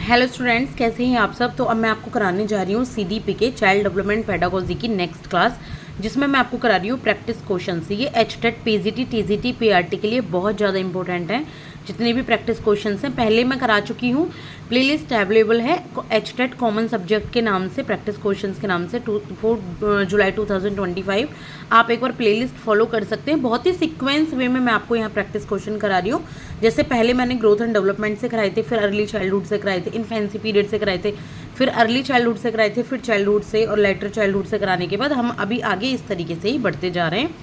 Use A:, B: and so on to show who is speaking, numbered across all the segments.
A: Hello students, कैसे हैं आप सब। तो अब मैं आपको कराने जा रही हूँ सीडीपी के चाइल्ड डेवलपमेंट पेडागोजी की नेक्स्ट क्लास, जिसमें मैं आपको करा रही हूँ प्रैक्टिस क्वेश्चंस। ये एचटेट, पीजीटी, टीजीटी, पीआरटी के लिए बहुत ज़्यादा इंपॉर्टेंट हैं। जितने भी प्रैक्टिस क्वेश्चंस हैं पहले मैं करा चुकी हूँ। प्लेलिस्ट अवेलेबल है एचटेट कॉमन सब्जेक्ट के नाम से, प्रैक्टिस क्वेश्चंस के नाम से 4 जुलाई 2025। आप एक बार प्लेलिस्ट फॉलो कर सकते हैं। बहुत ही सीक्वेंस वे में मैं आपको यहाँ प्रैक्टिस क्वेश्चन करा रही हूँ। जैसे पहले मैंने ग्रोथ एंड डेवलपमेंट से कराए थे, फिर अर्ली चाइल्डहुड से कराए थे, इन्फेंसी पीरियड से कराए थे, फिर अर्ली चाइल्डहुड से कराए थे, फिर चाइल्डहुड से और लेटर चाइल्डहुड से कराने के बाद हम अभी आगे इस तरीके से ही बढ़ते जा रहे हैं।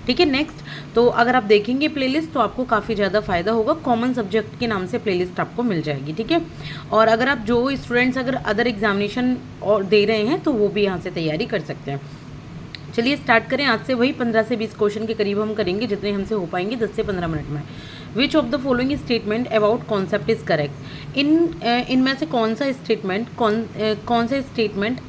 A: ठीक है, नेक्स्ट। तो अगर आप देखेंगे प्लेलिस्ट तो आपको काफ़ी ज़्यादा फायदा होगा। कॉमन सब्जेक्ट के नाम से प्लेलिस्ट आपको मिल जाएगी। ठीक है, और अगर आप जो स्टूडेंट्स अगर अदर एग्जामिनेशन और दे रहे हैं तो वो भी यहाँ से तैयारी कर सकते हैं। चलिए स्टार्ट करें। आज से वही 15 से 20 क्वेश्चन के करीब हम करेंगे, जितने हमसे हो पाएंगे 10 से 15 मिनट में। विच of the following statement about concept is correct. इनमें से कौन सा स्टेटमेंट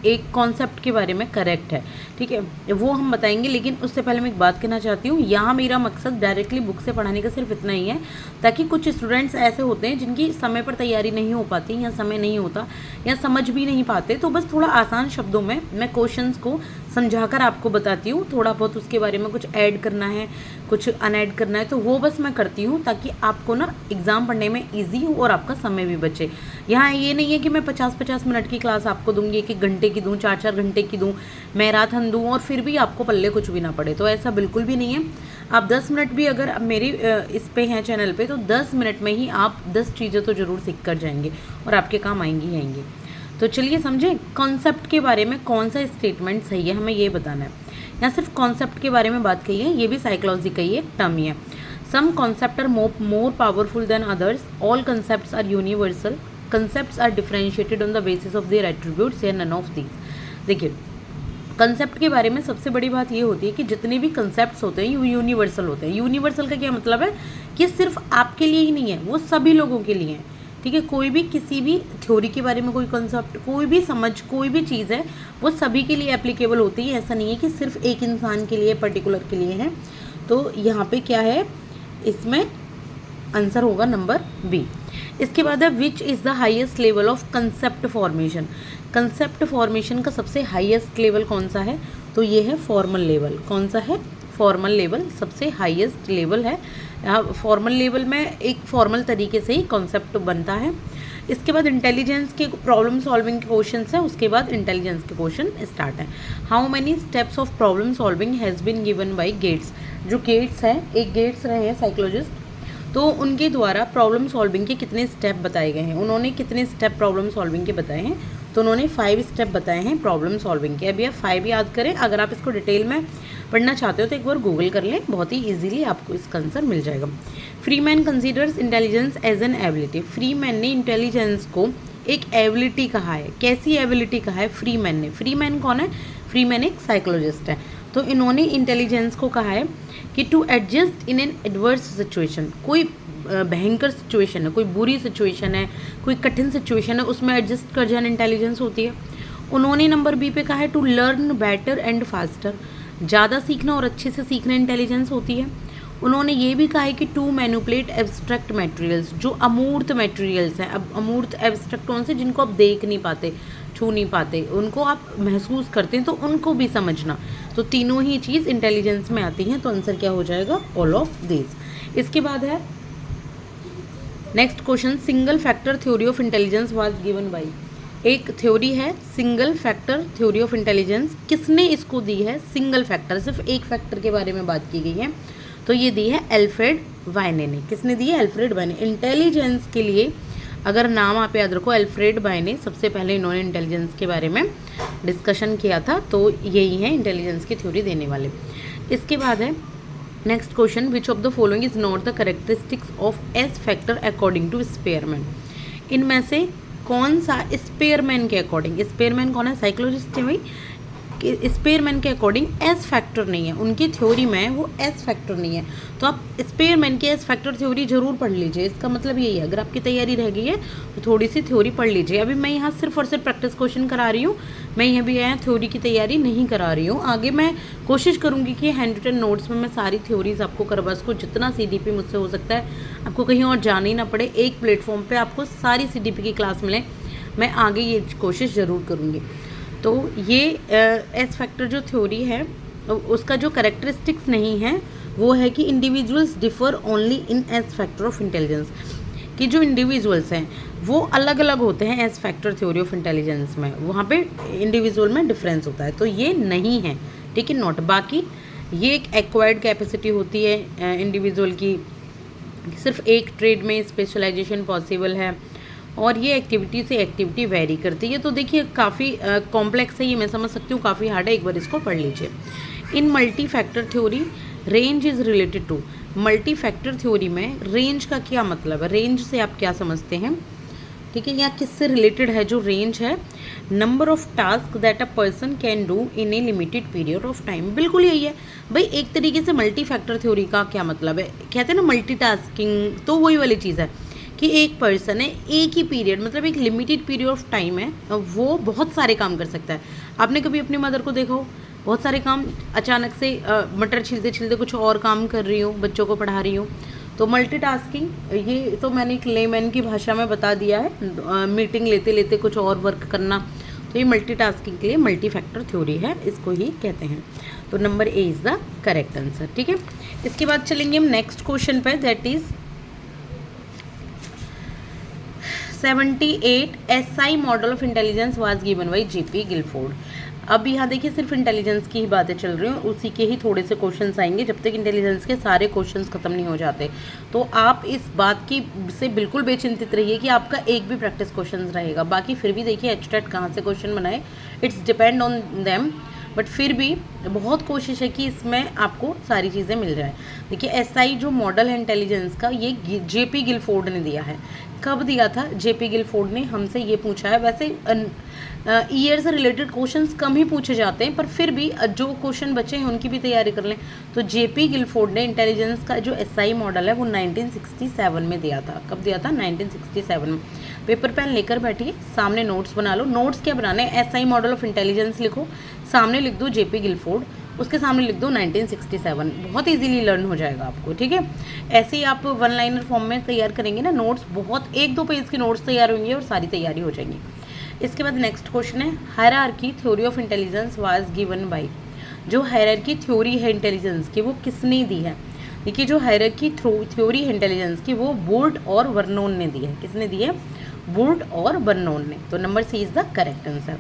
A: एक कॉन्सेप्ट के बारे में करेक्ट है। ठीक है, वो हम बताएंगे। लेकिन उससे पहले मैं एक बात कहना चाहती हूँ, यहाँ मेरा मकसद डायरेक्टली बुक से पढ़ाने का सिर्फ इतना ही है, ताकि कुछ स्टूडेंट्स ऐसे होते हैं जिनकी समय पर तैयारी नहीं हो पाती, या समय नहीं होता, या समझ भी नहीं पाते। तो बस थोड़ा आसान शब्दों में मैं क्वेश्चंस को समझाकर आपको बताती हूँ। थोड़ा बहुत उसके बारे में कुछ ऐड करना है, कुछ अनऐड करना है, तो वो बस मैं करती हूँ, ताकि आपको ना एग्ज़ाम पढ़ने में इजी हो और आपका समय भी बचे। यहाँ ये नहीं है कि मैं 50-50 मिनट की क्लास आपको दूंगी, 1-1 घंटे की दूँ, 4-4 घंटे की दूँ, मैराथन दूँ और फिर भी आपको पल्ले कुछ भी ना पड़े। तो ऐसा बिल्कुल भी नहीं है। आप 10 मिनट भी अगर मेरी इस पे हैं चैनल पे, तो 10 मिनट में ही आप 10 चीज़ें तो ज़रूर सीख कर जाएंगे और आपके काम आएंगी आएंगी। तो चलिए समझें, कॉन्सेप्ट के बारे में कौन सा स्टेटमेंट सही है, हमें ये बताना है। यहाँ सिर्फ कॉन्सेप्ट के बारे में बात कही है, ये भी साइकोलॉजी का ही एक टर्म ही है। Some concept are more powerful than others, all concepts are universal, concepts are differentiated on the basis of their attributes या नन ऑफ दीज। देखिए, कंसेप्ट के बारे में सबसे बड़ी बात ये होती है कि जितने भी कंसेप्ट्स होते हैं वो यूनिवर्सल होते हैं। यूनिवर्सल का क्या मतलब है कि सिर्फ आपके लिए ही नहीं है, वो सभी लोगों के लिए है। ठीक है, कोई भी किसी भी थ्योरी के बारे में कोई कंसेप्ट, कोई भी समझ, कोई भी चीज़ है, वो सभी के लिए एप्लीकेबल होती है। ऐसा नहीं है कि सिर्फ एक इंसान के लिए, पर्टिकुलर के लिए है। तो यहाँ पे क्या है, इसमें आंसर होगा नंबर बी। इसके बाद है which is the highest level of concept formation. Concept formation का सबसे हाईएस्ट लेवल कौन सा है, तो ये है फॉर्मल लेवल। कौन सा है, फॉर्मल लेवल सबसे हाईएस्ट लेवल है। फॉर्मल लेवल में एक फॉर्मल तरीके से ही कॉन्सेप्ट बनता है। इसके बाद इंटेलिजेंस के प्रॉब्लम सॉल्विंग के क्वेश्चन है, उसके बाद इंटेलिजेंस के क्वेश्चन स्टार्ट है। How many steps of problem solving has been given by Gates. जो गेट्स हैं, एक गेट्स रहे हैं साइकोलॉजिस्ट, तो उनके द्वारा प्रॉब्लम सॉल्विंग के कितने स्टेप बताए गए हैं। उन्होंने कितने स्टेप प्रॉब्लम सॉल्विंग के बताए हैं, तो उन्होंने 5 स्टेप बताए हैं प्रॉब्लम सॉल्विंग के। अभी आप 5 याद करें। अगर आप इसको डिटेल में पढ़ना चाहते हो तो एक बार गूगल कर लें, बहुत ही इजीली आपको इसका आंसर मिल जाएगा। Freeman considers intelligence as an ability. Freeman ने इंटेलिजेंस को एक एबिलिटी कहा है। कैसी एबिलिटी कहा है फ्रीमैन ने। फ्रीमैन कौन है, फ्रीमैन एक साइकोलॉजिस्ट है। तो इन्होंने इंटेलिजेंस को कहा है कि to adjust in an adverse situation. कोई भयंकर सिचुएशन है, कोई बुरी सिचुएशन है, कोई कठिन सिचुएशन है, उसमें एडजस्ट कर जाना इंटेलिजेंस होती है। उन्होंने नंबर बी पे कहा है to learn better and faster. ज़्यादा सीखना और अच्छे से सीखना इंटेलिजेंस होती है। उन्होंने ये भी कहा है कि टू मैनिपुलेट एब्स्ट्रैक्ट मटेरियल्स। जो अमूर्त मटेरियल्स हैं, अब अमूर्त एब्स्ट्रैक्ट कौन से, जिनको आप देख नहीं पाते, छू नहीं पाते, उनको आप महसूस करते हैं, तो उनको भी समझना। तो तीनों ही चीज़ इंटेलिजेंस में आती हैं। तो आंसर क्या हो जाएगा, ऑल ऑफ दिस। इसके बाद है next question, single factor theory of intelligence was given by. एक थ्योरी है single factor theory of intelligence, किसने इसको दी है। सिंगल फैक्टर, सिर्फ एक फैक्टर के बारे में बात की गई है, तो ये दी है एल्फ्रेड वाइने ने। किसने दी है, एल्फ्रेड वाइने। इंटेलिजेंस के लिए अगर नाम आप याद रखो, एल्फ्रेड वाइने, सबसे पहले इन्होंने इंटेलिजेंस के बारे में डिस्कशन किया था, तो यही है इंटेलिजेंस की थ्योरी देने वाले। इसके बाद है next question, which of the following is not the characteristics of S factor according to Spearman. इनमें से कौन सा स्पेयरमैन के अकॉर्डिंग, स्पेयरमैन कौन है, साइकोलॉजिस्ट है भाई, कि स्पेयरमैन के अकॉर्डिंग एस फैक्टर नहीं है, उनकी थ्योरी में वो एस फैक्टर नहीं है। तो आप स्पेयरमैन की एस फैक्टर थ्योरी जरूर पढ़ लीजिए। इसका मतलब यही है, अगर आपकी तैयारी रह गई है तो थोड़ी सी थ्योरी पढ़ लीजिए। अभी मैं यहाँ सिर्फ और सिर्फ प्रैक्टिस क्वेश्चन करा रही हूँ, मैं यहाँ भी यहाँ थ्योरी की तैयारी नहीं करा रही हूँ। आगे मैं कोशिश करूँगी कि हैंड रिटन नोट्स में मैं सारी थ्योरीज आपको करवा सकूँ, जितना CDP मुझसे हो सकता है। आपको कहीं और जाना ही ना पड़े, एक प्लेटफॉर्म पर आपको सारी CDP की क्लास मिले। मैं आगे ये कोशिश ज़रूर करूँगी। तो ये एस फैक्टर जो थ्योरी है उसका जो करेक्टरिस्टिक्स नहीं है वो है कि individuals differ only in S factor of intelligence, कि जो इंडिविजुअल्स हैं वो अलग अलग होते हैं S factor theory of intelligence में, वहाँ पे इंडिविजुअल में डिफरेंस होता है, तो ये नहीं है, ठीक है, नॉट। बाकी ये एक एक्वायर्ड कैपेसिटी होती है इंडिविजुअल की, सिर्फ एक ट्रेड में स्पेशलाइजेशन पॉसिबल है और ये एक्टिविटी से एक्टिविटी वेरी करती है। तो देखिए काफ़ी कॉम्प्लेक्स है ये, मैं समझ सकती हूँ, काफ़ी हार्ड है, एक बार इसको पढ़ लीजिए। In multi factor theory range is related to, multi factor theory में रेंज का क्या मतलब है, रेंज से आप क्या समझते हैं, ठीक है, या किससे रिलेटेड है जो रेंज है, number of task that a person can do in A limited period of time, बिल्कुल यही है भाई। एक तरीके से मल्टी फैक्टर थ्योरी का क्या मतलब है, कहते हैं ना मल्टीटास्किंग, तो वही वाली चीज़ है कि एक पर्सन है एक ही पीरियड, मतलब एक लिमिटेड पीरियड ऑफ टाइम है, वो बहुत सारे काम कर सकता है। आपने कभी अपनी मदर को देखा हो बहुत सारे काम, अचानक से मटर छिलते छिलते कुछ और काम कर रही हूँ, बच्चों को पढ़ा रही हूँ, तो मल्टीटास्किंग, ये तो मैंने एक लेमैन की भाषा में बता दिया है, मीटिंग लेते लेते कुछ और वर्क करना, तो ये मल्टीटास्किंग के लिए मल्टी फैक्टर थ्योरी है, इसको ही कहते हैं। तो number A is the correct answer, ठीक है। इसके बाद चलेंगे हम नेक्स्ट क्वेश्चन पर, that is 78 SI model of intelligence was given by JP Guilford. अब यहाँ देखिए सिर्फ इंटेलिजेंस की ही बातें चल रही हैं, उसी के ही थोड़े से क्वेश्चंस आएंगे, जब तक इंटेलिजेंस के सारे क्वेश्चंस खत्म नहीं हो जाते। तो आप इस बात की से बिल्कुल बेचिंतित रहिए कि आपका एक भी प्रैक्टिस क्वेश्चन रहेगा, बाकी फिर भी देखिए एचटेट कहाँ से क्वेश्चन बनाए, it's depend on them, but फिर भी बहुत कोशिश है कि इसमें आपको सारी चीज़ें मिल जाए। देखिए SI जो मॉडल है इंटेलिजेंस का, ये JP गिलफोर्ड ने दिया है। कब दिया था JP गिलफोर्ड ने, हमसे ये पूछा है। वैसे ईयर से रिलेटेड क्वेश्चंस कम ही पूछे जाते हैं, पर फिर भी जो क्वेश्चन बचे हैं उनकी भी तैयारी कर लें। तो JP गिलफोर्ड ने इंटेलिजेंस का जो SI मॉडल है वो 1967 में दिया था। कब दिया था? 1967 में। पेपर पेन लेकर बैठिए, सामने नोट्स बना लो। नोट्स क्या बनाने हैं? SI मॉडल ऑफ इंटेलिजेंस लिखो, सामने लिख दो JP गिलफोर्ड, उसके सामने लिख दो 1967, बहुत इजीली लर्न हो जाएगा आपको, ठीक है। ऐसे ही आप वन लाइनर फॉर्म में तैयार करेंगे ना नोट्स, बहुत 1-2 पेज के नोट्स तैयार होंगे और सारी तैयारी हो जाएंगी। इसके बाद नेक्स्ट क्वेश्चन है, hierarchy theory of intelligence was given by, जो हायरार्की थ्योरी है इंटेलिजेंस की वो किसने दी है? देखिए जो हायरार्की थ्योरी है इंटेलिजेंस की वो वुड और वर्नोन ने दी है। किसने दी है? वुड और वर्नोन ने। तो number C is the correct answer.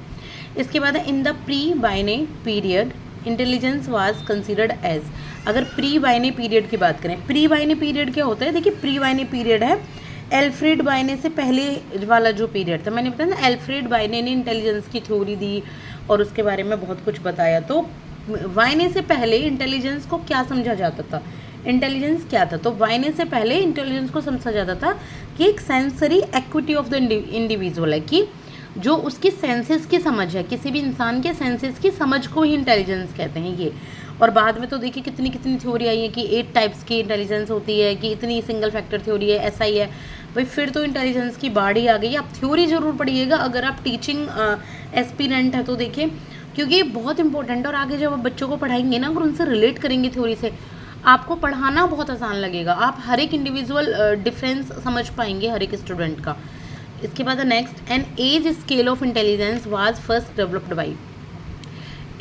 A: इसके बाद है, in the pre Binet period intelligence was considered as. अगर प्री बाइने पीरियड की बात करें, प्री बाइने पीरियड क्या होता है? देखिए प्री बाइने पीरियड है एल्फ्रेड बाइने से पहले वाला जो पीरियड था। मैंने बताया ना एल्फ्रेड बाइने ने इंटेलिजेंस की थ्योरी दी और उसके बारे में बहुत कुछ बताया। तो बाइने से पहले इंटेलिजेंस को क्या समझा जाता था? इंटेलिजेंस क्या था? तो बाइने से पहले इंटेलिजेंस को समझा जाता था कि एक sensory equity of the individual है, कि जो उसकी सेंसेस की समझ है, किसी भी इंसान के सेंसेस की समझ को ही इंटेलिजेंस कहते हैं ये। और बाद में तो देखिए कितनी कितनी थ्योरी आई है कि 8 टाइप्स की इंटेलिजेंस होती है, कि इतनी सिंगल फैक्टर थ्योरी है, SI है। भाई फिर तो इंटेलिजेंस की बाढ़ ही आ गई। आप थ्योरी ज़रूर पढ़िएगा अगर आप टीचिंग एस्पिरेंट है तो, देखिए क्योंकि ये बहुत इंपॉर्टेंट है। और आगे जब आप बच्चों को पढ़ाएंगे ना, अगर उनसे रिलेट करेंगे थ्योरी से, आपको पढ़ाना बहुत आसान लगेगा। आप हर एक इंडिविजुअल डिफरेंस समझ पाएंगे हर एक स्टूडेंट का। इसके बाद next, an age scale of intelligence was first developed by.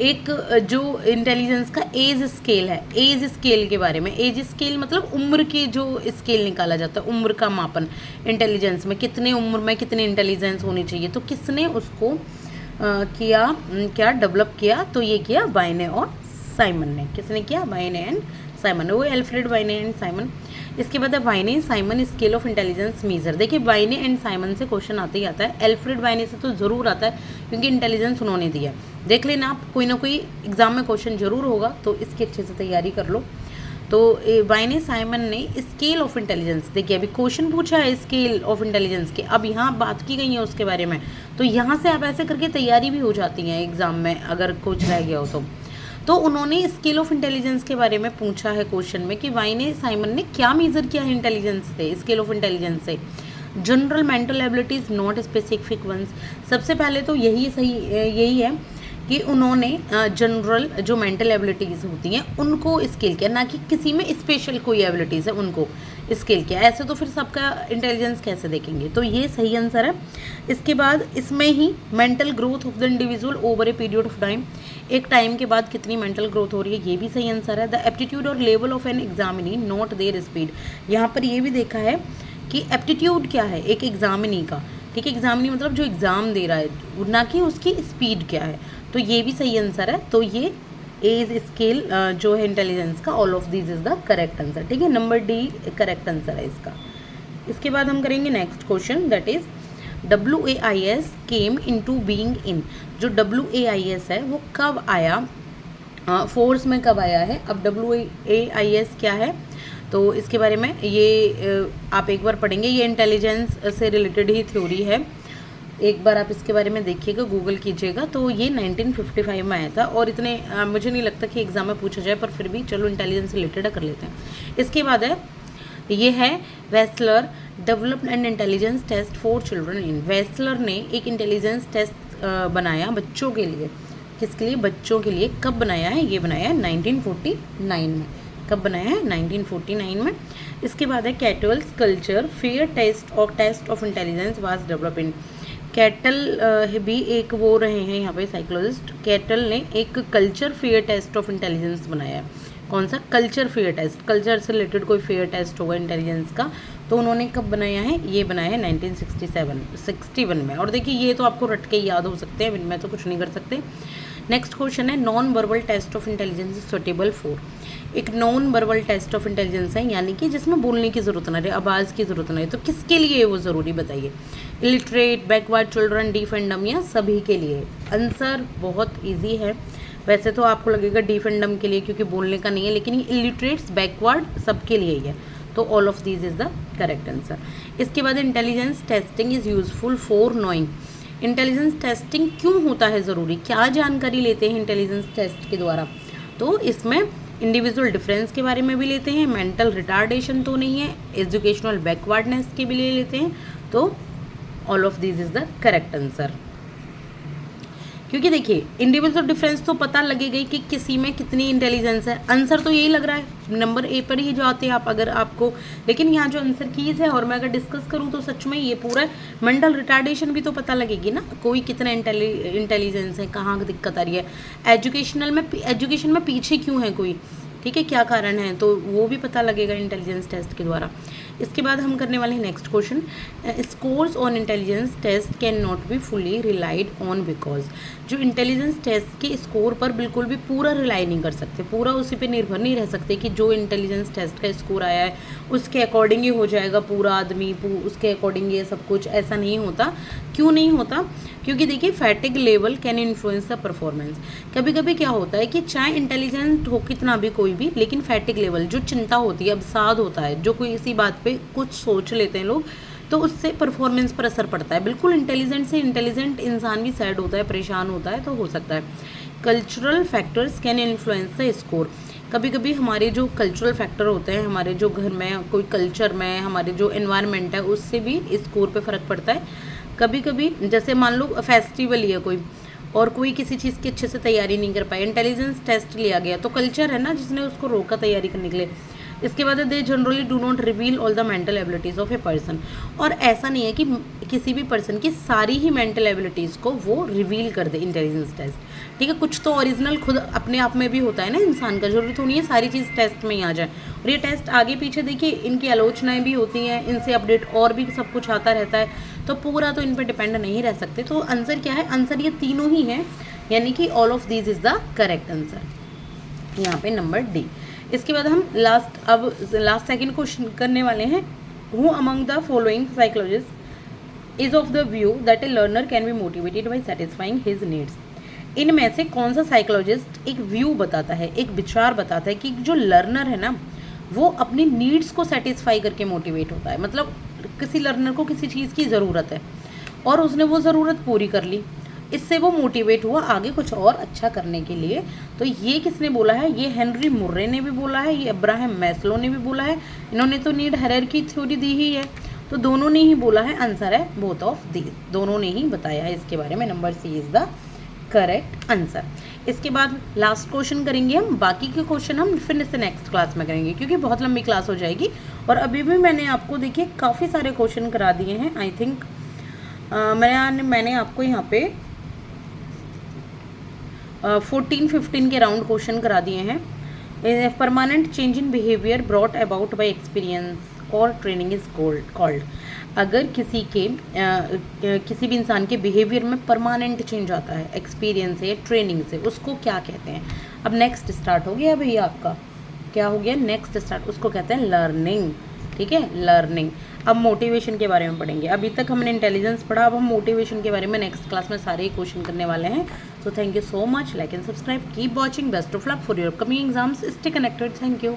A: एक जो इंटेलिजेंस का एज स्केल है, एज स्केल के बारे में, एज स्केल मतलब उम्र की जो स्केल निकाला जाता है, उम्र का मापन इंटेलिजेंस में, कितने उम्र में कितनी इंटेलिजेंस होनी चाहिए। तो किसने उसको क्या डेवलप किया? तो ये किया बाइने और साइमन ने। किसने किया? बाइने एंड साइमन, वो एल्फ्रेड बाइने एंड साइमन। इसके बाद है Binet Simon scale of intelligence measure. देखिए बाइने एंड साइमन से क्वेश्चन आते ही आता है, एल्फ्रेड बाइने से तो ज़रूर आता है क्योंकि इंटेलिजेंस उन्होंने दिया। देख लेना आप, कोई ना कोई एग्जाम में क्वेश्चन जरूर होगा, तो इसकी अच्छे से तैयारी कर लो। तो बाइने साइमन ने स्केल ऑफ इंटेलिजेंस, देखिए अभी क्वेश्चन पूछा है स्केल ऑफ इंटेलिजेंस के, अब यहाँ बात की गई है उसके बारे में, तो यहाँ से आप ऐसे करके तैयारी भी हो जाती है एग्जाम में अगर कुछ रह गया हो तो उन्होंने स्केल ऑफ इंटेलिजेंस के बारे में पूछा है क्वेश्चन में कि बाइने साइमन ने क्या मेजर किया है इंटेलिजेंस से, स्केल ऑफ इंटेलिजेंस से। General mental abilities not specific ones. सबसे पहले तो यही है कि उन्होंने जनरल जो मेंटल एबिलिटीज़ होती हैं उनको स्केल किया, ना कि किसी में स्पेशल कोई एबिलिटीज़ है उनको स्केल किया। ऐसे तो फिर सबका इंटेलिजेंस कैसे देखेंगे? तो ये सही आंसर है। इसके बाद इसमें ही mental growth of the individual over a period of time, एक टाइम के बाद कितनी मेंटल ग्रोथ हो रही है, ये भी सही आंसर है। द एप्टीट्यूड और level of an examinee not their speed, यहाँ पर ये भी देखा है कि एप्टीट्यूड क्या है एक एग्जामिनी का, ठीक है, एग्जामिनी मतलब जो एग्ज़ाम दे रहा है, ना कि उसकी स्पीड क्या है, तो ये भी सही आंसर है। तो ये एज स्केल जो है इंटेलिजेंस का, all of this is the correct answer, ठीक है, नंबर डी करेक्ट आंसर है इसका। इसके बाद हम करेंगे next question, that is WAIS came into being in, जो WAIS है वो कब आया, फोर्स में कब आया है। अब WAIS क्या है, तो इसके बारे में ये आप एक बार पढ़ेंगे, ये इंटेलिजेंस से रिलेटेड ही थ्योरी है, एक बार आप इसके बारे में देखिएगा, गूगल कीजिएगा। तो ये 1955 में आया था, और इतने मुझे नहीं लगता कि एग्जाम में पूछा जाए, पर फिर भी चलो इंटेलिजेंस से रिलेटेड कर लेते हैं। इसके बाद है, ये है Wechsler developed and intelligence test for children in. Wechsler ने एक इंटेलिजेंस टेस्ट बनाया बच्चों के लिए, किसके लिए, बच्चों के लिए। कब बनाया है, ये बनाया है 1949 में। कब बनाया है, 1949 में। इसके बाद है Cattell's culture fair test of intelligence was develop in. Cattell भी एक वो रहे हैं यहाँ पे साइकोलॉजिस्ट, कैटल ने एक culture fair test of intelligence बनाया है। कौन सा, कल्चर फेयर टेस्ट, कल्चर से रिलेटेड कोई फेयर टेस्ट होगा इंटेलिजेंस का, तो उन्होंने कब बनाया है, ये बनाया है 1961 में। और देखिए ये तो आपको रट के याद हो सकते हैं, इनमें तो कुछ नहीं कर सकते। नेक्स्ट क्वेश्चन है, non verbal test of intelligence is suitable for. एक non verbal test of intelligence है, यानी कि जिसमें बोलने की ज़रूरत ना रहे, आवाज़ की ज़रूरत ना रहे, तो किसके लिए वो ज़रूरी बताइए। Illiterate, backward children, deaf and डम, या सभी के लिए। आंसर बहुत ईजी है, वैसे तो आपको लगेगा डीफ एंड डम के लिए क्योंकि बोलने का नहीं है, लेकिन ये इलिटरेट्स, बैकवर्ड सबके लिए ही है, तो all of these is the correct answer. इसके बाद intelligence testing is useful for knowing. Intelligence testing क्यों होता है ज़रूरी, क्या जानकारी लेते हैं इंटेलिजेंस टेस्ट के द्वारा, तो इसमें इंडिविजुअल डिफरेंस के बारे में भी लेते हैं, मेंटल रिटार्डेशन तो नहीं है, एजुकेशनल बैकवर्डनेस के भी ले लेते हैं, तो all of this is the correct answer. क्योंकि देखिए इंडिविजुअल डिफरेंस तो पता लगेगा ही कि किसी में कितनी इंटेलिजेंस है, आंसर तो यही लग रहा है, नंबर ए पर ही जाते हैं आप अगर आपको, लेकिन यहाँ जो आंसर कीज है और मैं अगर डिस्कस करूँ तो सच में ये पूरा मेंटल रिटार्डेशन भी तो पता लगेगी ना, कोई कितना इंटेलिजेंस है, कहाँ दिक्कत आ रही है, एजुकेशन में पीछे क्यों है कोई, ठीक है, क्या कारण है, तो वो भी पता लगेगा इंटेलिजेंस टेस्ट के द्वारा। इसके बाद हम करने वाले हैं next question, scores on intelligence test can not be fully relied on because. जो इंटेलिजेंस टेस्ट के स्कोर पर बिल्कुल भी पूरा रिलाई नहीं कर सकते, पूरा उसी पे निर्भर नहीं रह सकते कि जो इंटेलिजेंस टेस्ट का स्कोर आया है उसके अकॉर्डिंग ही हो जाएगा पूरा आदमी, उसके अकॉर्डिंग ये सब कुछ, ऐसा नहीं होता। क्यों नहीं होता, क्योंकि देखिए fatigue level can influence the performance. कभी कभी क्या होता है कि चाहे इंटेलिजेंट हो कितना भी कोई भी, लेकिन फैटिग लेवल, जो चिंता होती है, अवसाद होता है, जो कोई इसी बात पे कुछ सोच लेते हैं लोग, तो उससे परफॉर्मेंस पर असर पड़ता है। बिल्कुल इंटेलिजेंट से इंटेलिजेंट इंसान भी सैड होता है, परेशान होता है, तो हो सकता है। Cultural factors can influence the score. कभी कभी हमारे जो कल्चरल फैक्टर होते हैं, हमारे जो घर में कोई कल्चर में, हमारे जो एनवायरनमेंट है, उससे भी स्कोर पे फ़र्क पड़ता है। कभी कभी जैसे मान लो फेस्टिवल ही है कोई, और कोई किसी चीज़ की अच्छे से तैयारी नहीं कर पाए, इंटेलिजेंस टेस्ट लिया गया, तो कल्चर है ना जिसने उसको रोका तैयारी करने के लिए। इसके बाद they generally do not reveal all the mental abilities of a person. और ऐसा नहीं है कि किसी भी पर्सन की सारी ही मेंटल एबिलिटीज़ को वो रिवील कर दे इंटेलिजेंस टेस्ट, ठीक है, कुछ तो ओरिजिनल खुद अपने आप में भी होता है ना इंसान का, जरूरी तो नहीं है सारी चीज़ टेस्ट में ही आ जाए। और ये टेस्ट आगे पीछे देखिए इनकी आलोचनाएं भी होती हैं, इनसे अपडेट और भी सब कुछ आता रहता है, तो पूरा तो इन पर डिपेंड नहीं रह सकते। तो आंसर क्या है, आंसर ये तीनों ही हैं, यानी कि all of these is the correct answer, यहाँ पे नंबर डी। इसके बाद हम लास्ट सेकंड क्वेश्चन करने वाले हैं, who among the following psychologist is of the view that A learner can be motivated by satisfying his needs. इनमें से कौन सा साइकोलॉजिस्ट एक व्यू बताता है, एक विचार बताता है कि जो लर्नर है ना वो अपनी नीड्स को सेटिस्फाई करके मोटिवेट होता है। मतलब किसी लर्नर को किसी चीज़ की ज़रूरत है और उसने वो ज़रूरत पूरी कर ली, इससे वो मोटिवेट हुआ आगे कुछ और अच्छा करने के लिए। तो ये किसने बोला है, ये हेनरी मुर्रे ने भी बोला है, ये अब्राहम मैस्लो ने भी बोला है, इन्होंने तो नीड हायरार्की थ्योरी दी ही है, तो दोनों ने ही बोला है। आंसर है बोथ ऑफ दीज, दोनों ने ही बताया है इसके बारे में, number C is the correct answer. इसके बाद लास्ट क्वेश्चन करेंगे हम, बाकी के क्वेश्चन हम फिर से नेक्स्ट क्लास में करेंगे क्योंकि बहुत लंबी क्लास हो जाएगी। और अभी भी मैंने आपको देखिए काफ़ी सारे क्वेश्चन करा दिए हैं, आई थिंक मैंने आपको यहाँ पे 14-15 के राउंड क्वेश्चन करा दिए हैं। Permanent change in behaviour brought about by experience और ट्रेनिंग इज कॉल्ड। अगर किसी भी इंसान के बिहेवियर में परमानेंट चेंज आता है एक्सपीरियंस से, ट्रेनिंग से, उसको क्या कहते हैं? अब नेक्स्ट स्टार्ट हो गया भैया आपका, क्या हो गया नेक्स्ट स्टार्ट, उसको कहते हैं लर्निंग। ठीक है, लर्निंग। अब मोटिवेशन के बारे में पढ़ेंगे। अभी तक हमने इंटेलिजेंस पढ़ा, अब हम मोटिवेशन के बारे में नेक्स्ट क्लास में सारे ही क्वेश्चन करने वाले हैं। So thank you so much, like and subscribe, keep watching, best of luck for your upcoming exams, stay connected, thank you.